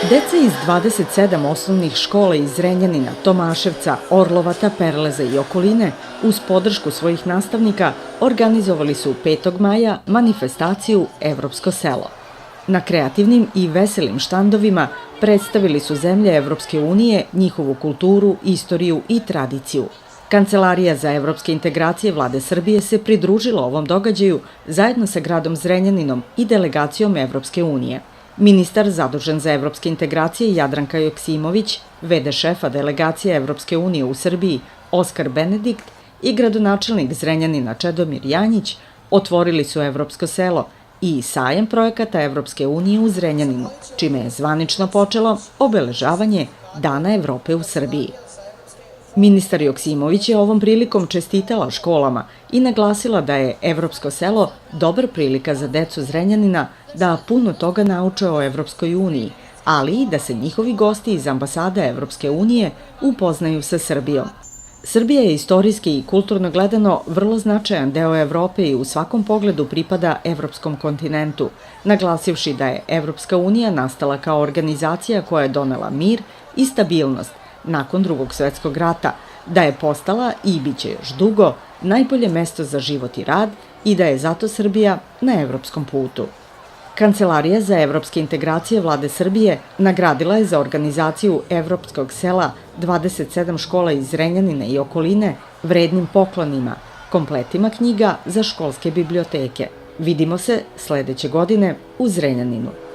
Deca iz 27 osnovnih škola iz Zrenjanina, Tomaševca, Orlovata, Perleza i okoline uz podršku svojih nastavnika organizovali su 5. maja manifestaciju Evropsko selo. Na kreativnim i veselim štandovima predstavili su zemlje Evropske unije, njihovu kulturu, istoriju i tradiciju. Kancelarija za evropske integracije Vlade Srbije se pridružila ovom događaju zajedno sa gradom Zrenjaninom i delegacijom Evropske unije. Ministar zadužen za evropske integracije Jadranka Joksimović, v.d. šefa delegacije Evropske unije u Srbiji Oskar Benedikt i gradonačelnik Zrenjanina Čedomir Janjić otvorili su Evropsko selo i sajam projekata Evropske unije u Zrenjaninu, čime je zvanično počelo obeležavanje Dana Evrope u Srbiji. Ministar Joksimović je ovom prilikom čestitala školama i naglasila da je Evropsko selo dobar prilika za decu Zrenjanina da puno toga nauče o Evropskoj uniji, ali i da se njihovi gosti iz ambasada Evropske unije upoznaju sa Srbijom. Srbija je istorijski i kulturno gledano vrlo značajan deo Evrope i u svakom pogledu pripada evropskom kontinentu, naglasivši da je Evropska unija nastala kao organizacija koja je donela mir i stabilnost nakon Drugog svetskog rata, da je postala i biće još dugo najbolje mesto za život i rad i da je zato Srbija na evropskom putu. Kancelarija za evropske integracije Vlade Srbije nagradila je za organizaciju Evropskog sela 27 škola iz Zrenjanina i okoline vrednim poklonima, kompletima knjiga za školske biblioteke. Vidimo se sledeće godine u Zrenjaninu.